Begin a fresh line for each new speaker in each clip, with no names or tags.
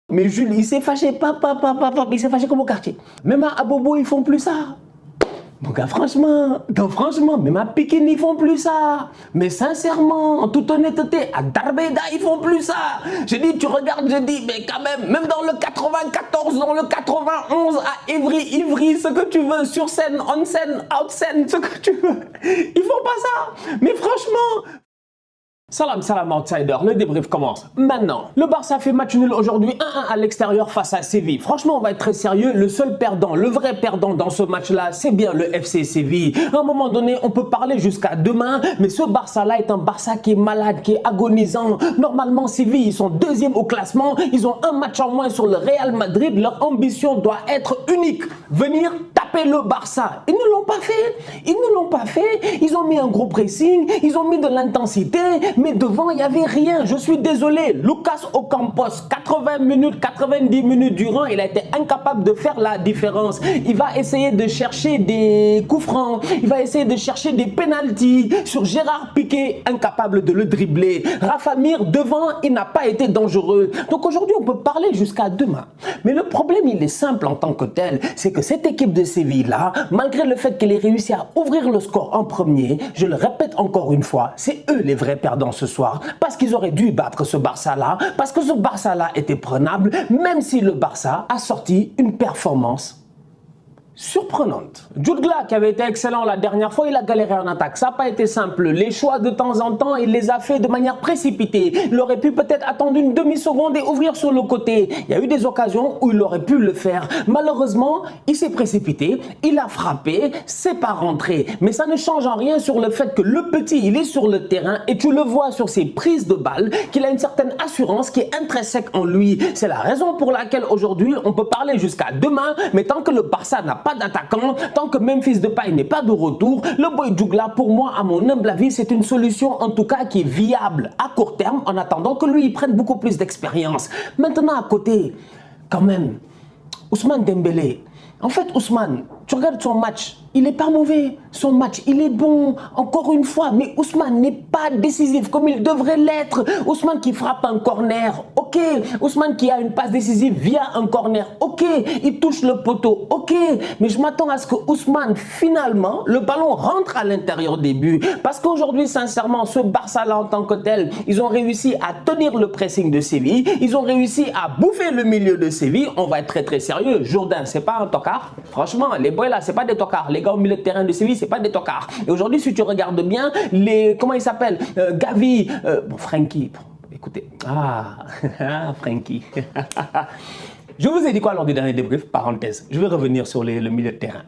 Mais Jules, il s'est fâché, papa, il s'est fâché comme au quartier. Même à Abobo, ils font plus ça. Mon gars, franchement, même à Pékin, ils font plus ça. Mais sincèrement, en toute honnêteté, à Darbeda, ils font plus ça. Je dis, tu regardes, je dis, mais quand même dans le 94, dans le 91, à Ivry, ce que tu veux, sur scène, on scène, out scène, ce que tu veux. Ils font pas ça. Mais franchement... Salam outsider, le débrief commence maintenant. Le Barça fait match nul aujourd'hui 1-1 à l'extérieur face à Séville. Franchement, on va être très sérieux, le seul perdant, le vrai perdant dans ce match-là, c'est bien le FC Séville. À un moment donné, on peut parler jusqu'à demain, mais ce Barça-là est un Barça qui est malade, qui est agonisant. Normalement, Séville, ils sont deuxième au classement, ils ont un match en moins sur le Real Madrid, leur ambition doit être unique, venir taper le Barça. Ils ne l'ont pas fait, ils ont mis un gros pressing, ils ont mis de l'intensité, mais devant, il n'y avait rien. Je suis désolé. Lucas Ocampos, 80 minutes, 90 minutes durant, il a été incapable de faire la différence. Il va essayer de chercher des coups francs. Il va essayer de chercher des pénaltys sur Gérard Piqué, incapable de le dribbler. Rafa Mir, devant, il n'a pas été dangereux. Donc aujourd'hui, on peut parler jusqu'à demain. Mais le problème, il est simple en tant que tel. C'est que cette équipe de Séville-là, malgré le fait qu'elle ait réussi à ouvrir le score en premier, je le répète encore une fois, c'est eux les vrais perdants ce soir, parce qu'ils auraient dû battre ce Barça-là, parce que ce Barça-là était prenable, même si le Barça a sorti une performance surprenante. Jude Gla, qui avait été excellent la dernière fois, il a galéré en attaque. Ça n'a pas été simple. Les choix de temps en temps, il les a fait de manière précipitée. Il aurait pu peut-être attendre une demi-seconde et ouvrir sur le côté. Il y a eu des occasions où il aurait pu le faire. Malheureusement, il s'est précipité, il a frappé, c'est pas rentré. Mais ça ne change en rien sur le fait que le petit, il est sur le terrain et tu le vois sur ses prises de balles, qu'il a une certaine assurance qui est intrinsèque en lui. C'est la raison pour laquelle aujourd'hui, on peut parler jusqu'à demain, mais tant que le Barça n'a pas d'attaquant, tant que Memphis Depay n'est pas de retour, le boy Jugla, pour moi, à mon humble avis, c'est une solution en tout cas qui est viable à court terme, en attendant que lui, il prenne beaucoup plus d'expérience. Maintenant, à côté, quand même, Ousmane Dembélé. En fait, Ousmane, tu regardes son match, il n'est pas mauvais. Son match, il est bon, encore une fois. Mais Ousmane n'est pas décisif comme il devrait l'être. Ousmane qui frappe un corner, ok. Ousmane qui a une passe décisive via un corner, ok. Il touche le poteau, ok. Mais je m'attends à ce que Ousmane, finalement, le ballon rentre à l'intérieur des buts. Parce qu'aujourd'hui, sincèrement, ce Barça-là en tant que tel, ils ont réussi à tenir le pressing de Séville. Ils ont réussi à bouffer le milieu de Séville. On va être très très sérieux. Jourdain, c'est pas un tocard. Franchement, les boys là, c'est pas des tocards. Les gars au milieu de terrain de Séville, c'est pas des tocards. Et aujourd'hui, si tu regardes bien, comment il s'appelle, Gavi, Frenkie, écoutez, Frenkie. Je vous ai dit quoi lors du dernier débrief, parenthèse, je vais revenir sur le milieu de terrain.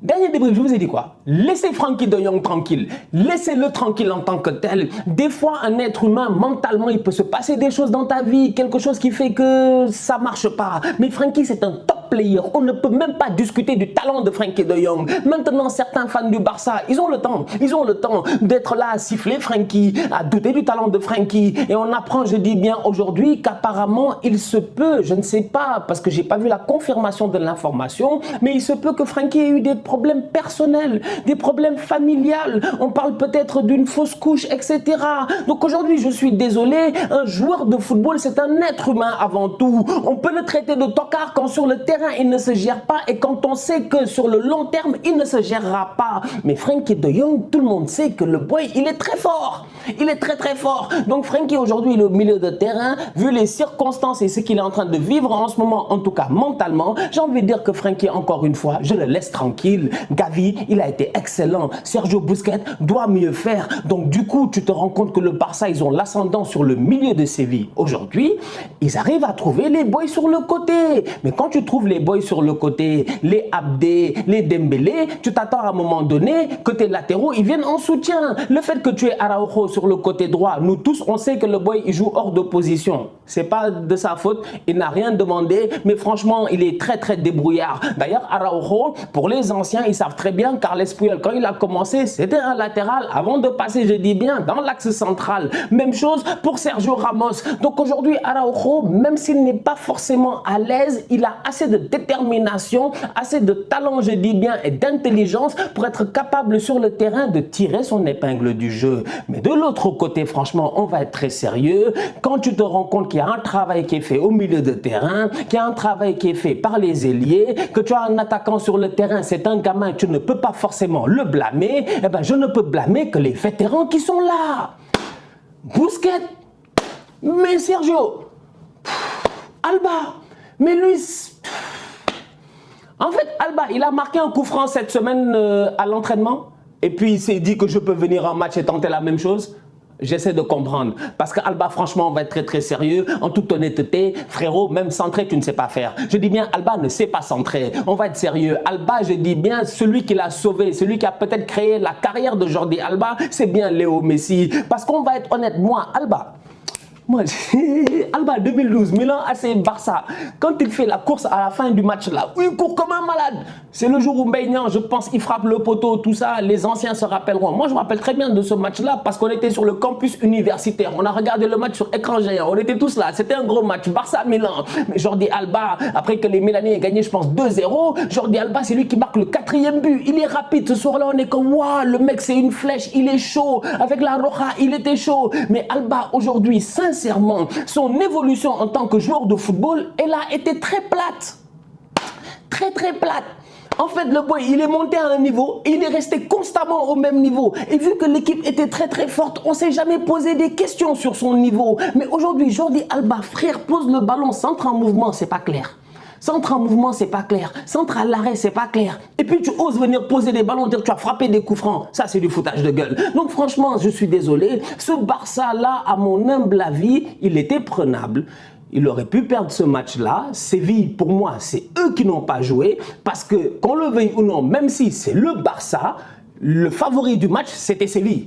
Dernier débrief, je vous ai dit quoi? Laissez Frenkie de Jong tranquille. Laissez-le tranquille en tant que tel. Des fois, un être humain, mentalement, il peut se passer des choses dans ta vie, quelque chose qui fait que ça marche pas. Mais Frenkie, c'est un top player. On ne peut même pas discuter du talent de Frenkie de Jong. Maintenant, certains fans du Barça, ils ont le temps d'être là à siffler Frenkie, à douter du talent de Frenkie. Et on apprend, je dis bien aujourd'hui, qu'apparemment, il se peut, je ne sais pas, parce que j'ai pas vu la confirmation de l'information, mais il se peut que Frenkie ait eu des problèmes personnels, des problèmes familiales. On parle peut-être d'une fausse couche, etc. Donc aujourd'hui, je suis désolé, un joueur de football, c'est un être humain avant tout. On peut le traiter de tocard quand sur le terrain, il ne se gère pas et quand on sait que sur le long terme, il ne se gérera pas. Mais Frenkie de Jong, tout le monde sait que le boy, il est très fort. Il est très très fort. Donc Frenkie aujourd'hui, il est au milieu de terrain. Vu les circonstances et ce qu'il est en train de vivre en ce moment, en tout cas mentalement, j'ai envie de dire que Frenkie, encore une fois, je le laisse tranquille. Gavi, il a été excellent. Sergio Busquets doit mieux faire. Donc du coup, tu te rends compte que le Barça, ils ont l'ascendant sur le milieu de Séville. Aujourd'hui, ils arrivent à trouver les boys sur le côté. Mais quand tu trouves les boys sur le côté, les Abdé, les Dembélé, tu t'attends à un moment donné que tes latéraux, ils viennent en soutien. Le fait que tu aies Araujo sur le côté droit, nous tous, on sait que le boy, il joue hors de position. C'est pas de sa faute, il n'a rien demandé, mais franchement, il est très très débrouillard. D'ailleurs, Araujo, pour les anciens, ils savent très bien, Carles Puyol, quand il a commencé, c'était un latéral avant de passer, je dis bien, dans l'axe central. Même chose pour Sergio Ramos. Donc aujourd'hui, Araujo, même s'il n'est pas forcément à l'aise, il a assez de détermination, assez de talent, je dis bien, et d'intelligence pour être capable sur le terrain de tirer son épingle du jeu. Mais de l'autre l'autre côté, franchement, on va être très sérieux. Quand tu te rends compte qu'il y a un travail qui est fait au milieu de terrain, qu'il y a un travail qui est fait par les ailiers, que tu as un attaquant sur le terrain, c'est un gamin, tu ne peux pas forcément le blâmer, eh ben, je ne peux blâmer que les vétérans qui sont là. Busquets, mais Sergio, Alba, mais lui... En fait, Alba, il a marqué un coup franc cette semaine à l'entraînement et puis il s'est dit que je peux venir en match et tenter la même chose. J'essaie de comprendre. Parce qu'Alba, franchement, on va être très très sérieux. En toute honnêteté, frérot, même centrer, tu ne sais pas faire. Je dis bien, Alba ne sait pas centrer. On va être sérieux. Alba, je dis bien, celui qui l'a sauvé, celui qui a peut-être créé la carrière de Jordi Alba, c'est bien Léo Messi. Parce qu'on va être honnête, moi, Alba, Alba 2012, Milan AC Barça, quand il fait la course à la fin du match là, il court comme un malade. C'est le jour où Maignan, je pense, il frappe le poteau, tout ça, les anciens se rappelleront. Moi, je me rappelle très bien de ce match là parce qu'on était sur le campus universitaire. On a regardé le match sur écran géant. On était tous là. C'était un gros match. Barça-Milan. Mais Jordi Alba, après que les Milanais aient gagné, je pense, 2-0, Jordi Alba, c'est lui qui marque le 4e but. Il est rapide. Ce soir-là, on est comme, waouh, le mec, c'est une flèche. Il est chaud. Avec la Roja, il était chaud. Mais Alba, aujourd'hui, sincèrement, son évolution en tant que joueur de football, elle a été très plate. Très, très plate. En fait, le boy, il est monté à un niveau et il est resté constamment au même niveau. Et vu que l'équipe était très très forte, on ne s'est jamais posé des questions sur son niveau. Mais aujourd'hui, Jordi Alba, frère, pose le ballon, centre en mouvement, c'est pas clair. Centre en mouvement, c'est pas clair. Centre à l'arrêt, c'est pas clair. Et puis tu oses venir poser des ballons, dire que tu as frappé des coups francs. Ça, c'est du foutage de gueule. Donc franchement, je suis désolé. Ce Barça-là, à mon humble avis, il était prenable. Il aurait pu perdre ce match-là. Séville, pour moi, c'est eux qui n'ont pas joué. Parce que, qu'on le veuille ou non, même si c'est le Barça, le favori du match, c'était Séville.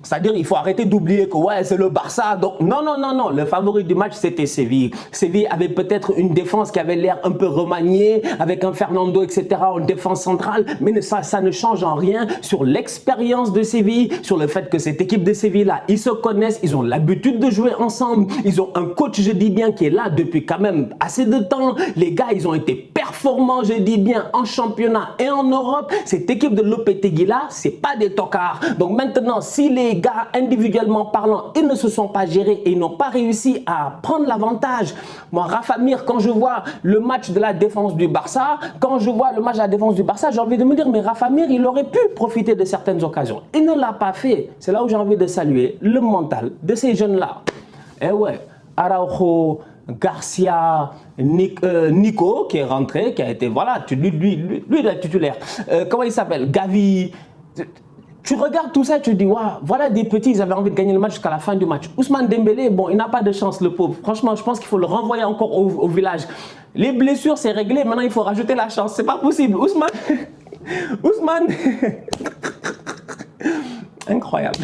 C'est-à-dire il faut arrêter d'oublier que ouais, c'est le Barça. Donc non, non, non, non. Le favori du match, c'était Séville. Séville avait peut-être une défense qui avait l'air un peu remaniée, avec un Fernando, etc. en défense centrale. Mais ça ne change en rien sur l'expérience de Séville, sur le fait que cette équipe de Séville-là, ils se connaissent, ils ont l'habitude de jouer ensemble. Ils ont un coach, je dis bien, qui est là depuis quand même assez de temps. Les gars, ils ont été performants, je dis bien, en championnat et en Europe. Cette équipe de Lopetegui-là, c'est pas des tocards. Donc maintenant, si les gars, individuellement parlant, ils ne se sont pas gérés et ils n'ont pas réussi à prendre l'avantage. Moi, Rafa Mir, quand je vois le match de la défense du Barça, j'ai envie de me dire, mais Rafa Mir, il aurait pu profiter de certaines occasions. Il ne l'a pas fait. C'est là où j'ai envie de saluer le mental de ces jeunes-là. Eh ouais, Araujo, Garcia, Nico, qui est rentré, qui a été, voilà, lui le titulaire. Comment il s'appelle? Gavi. Tu regardes tout ça, tu te dis, waouh, voilà des petits, ils avaient envie de gagner le match jusqu'à la fin du match. Ousmane Dembélé, bon, il n'a pas de chance, le pauvre. Franchement, je pense qu'il faut le renvoyer encore au village. Les blessures, c'est réglé. Maintenant, il faut rajouter la chance. C'est pas possible. Ousmane. Ousmane. Incroyable.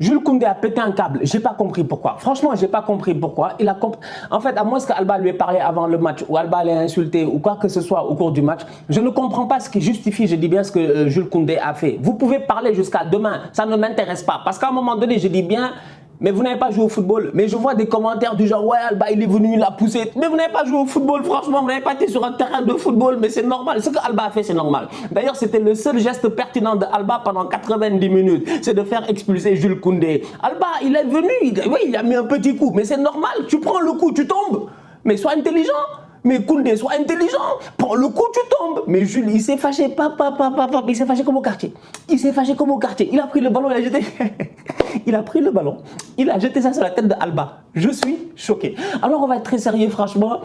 Jules Koundé a pété un câble. J'ai pas compris pourquoi. Franchement, j'ai pas compris pourquoi. En fait, à moins qu'Alba lui ait parlé avant le match ou Alba l'ait insulté ou quoi que ce soit au cours du match, je ne comprends pas ce qui justifie, je dis bien, ce que Jules Koundé a fait. Vous pouvez parler jusqu'à demain. Ça ne m'intéresse pas. Parce qu'à un moment donné, je dis bien, mais vous n'avez pas joué au football. Mais je vois des commentaires du genre, ouais, Alba, il est venu, il a poussé. Mais vous n'avez pas joué au football, franchement, vous n'avez pas été sur un terrain de football, mais c'est normal. Ce que Alba a fait, c'est normal. D'ailleurs, c'était le seul geste pertinent de Alba pendant 90 minutes. C'est de faire expulser Jules Koundé. Alba, il est venu, oui, il a mis un petit coup, mais c'est normal. Tu prends le coup, tu tombes. Mais sois intelligent. Mais Koundé, sois intelligent. Prends le coup, tu tombes. Mais Jules, il s'est fâché. Il s'est fâché comme au quartier. Il s'est fâché comme au quartier. Il a pris le ballon, il a jeté. Il a pris le ballon. Il a jeté ça sur la tête de Alba. Je suis choqué. Alors, on va être très sérieux, franchement.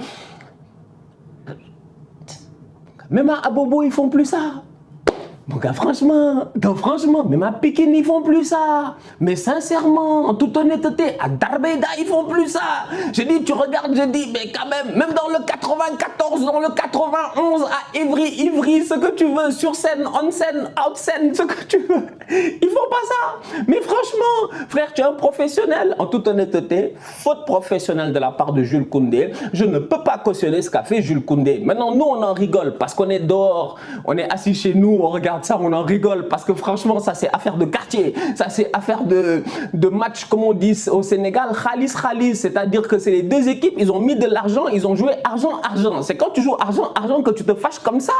Même à Abobo, ils font plus ça. Mon gars, franchement, même à Pékin, ils font plus ça. Mais sincèrement, en toute honnêteté, à Darbeda, ils font plus ça. Je dis, tu regardes, je dis, mais quand même dans le 94, dans le 91, à Ivry, ce que tu veux, sur scène, on scène, out scène, ce que tu veux. Ils font pas ça. Mais franchement, frère, tu es un professionnel. En toute honnêteté, faute professionnelle de la part de Jules Koundé. Je ne peux pas cautionner ce qu'a fait Jules Koundé. Maintenant, nous, on en rigole parce qu'on est dehors, on est assis chez nous, on regarde ça, on en rigole parce que franchement, ça c'est affaire de quartier, ça c'est affaire de match, comme on dit au Sénégal, khalis, c'est-à-dire que c'est les deux équipes, ils ont mis de l'argent, ils ont joué argent. C'est quand tu joues argent que tu te fâches comme ça.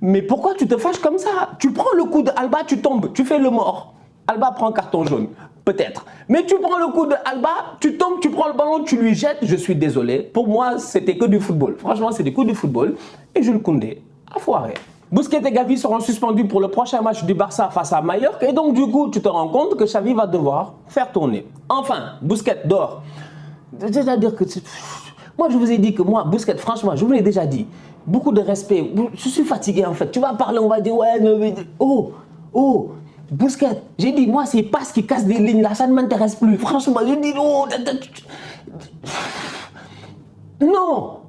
Mais pourquoi tu te fâches comme ça? Tu prends le coup de Alba, tu tombes, tu fais le mort. Alba prend carton jaune. Peut-être. Mais tu prends le coup de Alba, tu tombes, tu prends le ballon, tu lui jettes. Je suis désolé. Pour moi, c'était que du football. Franchement, c'est des coups de football. Et Jules Koundé a foiré. Busquets et Gavi seront suspendus pour le prochain match du Barça face à Mallorca. Et donc, du coup, tu te rends compte que Xavi va devoir faire tourner. Enfin, Busquets dort. C'est-à-dire que... Moi, je vous ai dit que moi, Busquets, franchement, je vous l'ai déjà dit. Beaucoup de respect. Je suis fatigué, en fait. Tu vas parler, on va dire, ouais, mais... Oh, Busquets, j'ai dit, moi, c'est pas ce qui casse des lignes là, ça ne m'intéresse plus. Franchement, j'ai dit, oh, non,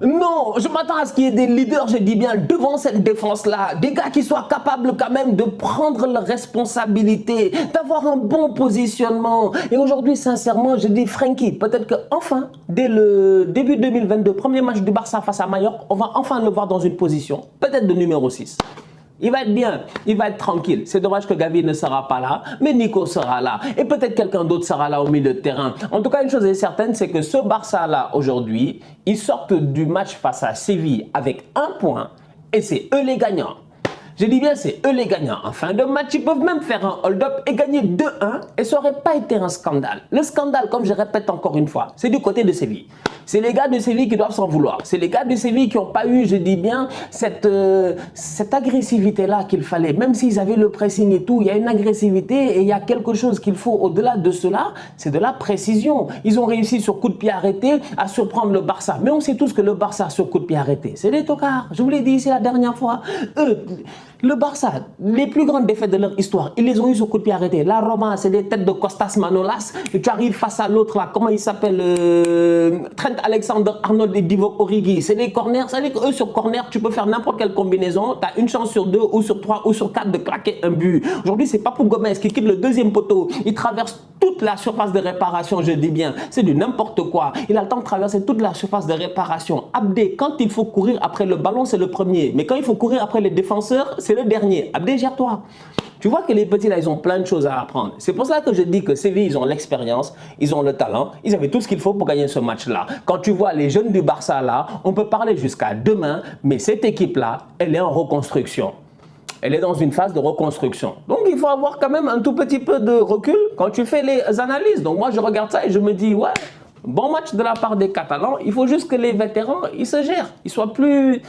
je m'attends à ce qu'il y ait des leaders, je dis bien, devant cette défense-là, des gars qui soient capables quand même de prendre leurs responsabilités, d'avoir un bon positionnement. Et aujourd'hui, sincèrement, je dis, Frenkie, peut-être qu'enfin, dès le début 2022, premier match du Barça face à Mallorca, on va enfin le voir dans une position, peut-être de numéro 6. Il va être bien, il va être tranquille. C'est dommage que Gavi ne sera pas là, mais Nico sera là. Et peut-être quelqu'un d'autre sera là au milieu de terrain. En tout cas, une chose est certaine, c'est que ce Barça-là, aujourd'hui, ils sortent du match face à Séville avec 1 point et c'est eux les gagnants. Je dis bien, c'est eux les gagnants. En fin de match, ils peuvent même faire un hold-up et gagner 2-1 et ça n'aurait pas été un scandale. Le scandale, comme je répète encore une fois, c'est du côté de Séville. C'est les gars de Séville qui doivent s'en vouloir. C'est les gars de Séville qui n'ont pas eu, je dis bien, cette agressivité-là qu'il fallait. Même s'ils avaient le pressing et tout, il y a une agressivité et il y a quelque chose qu'il faut au-delà de cela, c'est de la précision. Ils ont réussi sur coup de pied arrêté à surprendre le Barça. Mais on sait tous que le Barça sur coup de pied arrêté, c'est des tocards. Je vous l'ai dit ici la dernière fois. Le Barça, les plus grandes défaites de leur histoire, ils les ont eu sur coup de pied arrêté. La Roma, c'est des têtes de Costas Manolas. Et tu arrives face à l'autre là, comment il s'appelle Trent Alexander-Arnold et Divock Origi. C'est des corners. Ça veut dire qu'eux sur corner, tu peux faire n'importe quelle combinaison. Tu as une chance sur 2 ou sur 3 ou sur 4 de claquer un but. Aujourd'hui, c'est pas pour Gomez qui quitte le deuxième poteau. Il traverse toute la surface de réparation, je dis bien. C'est du n'importe quoi. Il a le temps de traverser toute la surface de réparation. Abdé, quand il faut courir après le ballon, c'est le premier. Mais quand il faut courir après les défenseurs, c'est le dernier. Abdé, gère-toi. Tu vois que les petits là, ils ont plein de choses à apprendre. C'est pour ça que je dis que Séville, ils ont l'expérience, ils ont le talent, ils avaient tout ce qu'il faut pour gagner ce match-là. Quand tu vois les jeunes du Barça là, on peut parler jusqu'à demain, mais cette équipe-là, elle est en reconstruction. Elle est dans une phase de reconstruction. Donc, il faut avoir quand même un tout petit peu de recul quand tu fais les analyses. Donc, moi, je regarde ça et je me dis, ouais, bon match de la part des Catalans. Il faut juste que les vétérans, ils se gèrent. Ils soient plus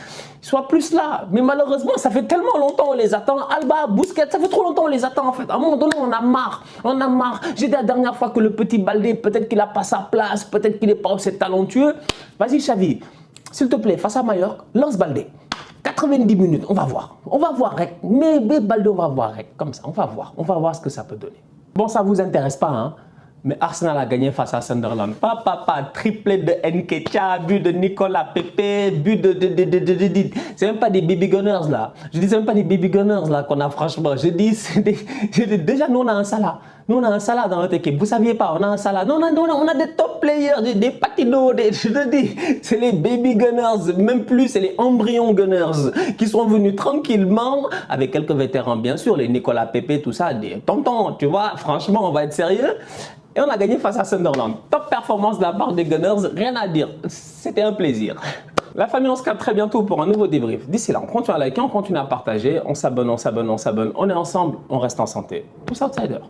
là. Mais malheureusement, ça fait tellement longtemps qu'on les attend. Alba, Busquets, ça fait trop longtemps qu'on les attend, en fait. À un moment donné, on a marre. On a marre. J'ai dit la dernière fois que le petit Baldé, peut-être qu'il n'a pas sa place, peut-être qu'il n'est pas aussi talentueux. Vas-y, Xavi, s'il te plaît, face à Mallorca, lance Baldé. 90 minutes, on va voir. On va voir, rek. Mais Baldé, on va voir, rek. Comme ça, on va voir. On va voir ce que ça peut donner. Bon, ça ne vous intéresse pas, hein? Mais Arsenal a gagné face à Sunderland. Triplé de Nketiah, but de Nicolas Pepe, but de c'est même pas des baby gunners là. Je dis, c'est même pas des baby gunners là qu'on a, franchement. Je dis, déjà, nous on a un Salah. Nous on a un Salah dans notre équipe. Vous saviez pas, on a un Salah. Non, on a des top players, des patinos, je te dis, c'est les baby gunners, même plus, c'est les embryons gunners qui sont venus tranquillement avec quelques vétérans, bien sûr, les Nicolas Pepe, tout ça, des tontons, tu vois, franchement, on va être sérieux. Et on a gagné face à Sunderland. Top performance de la part des Gunners, rien à dire. C'était un plaisir. La famille, on se capte très bientôt pour un nouveau débrief. D'ici là, on continue à liker, on continue à partager, on s'abonne, on est ensemble, on reste en santé. Tous outsiders.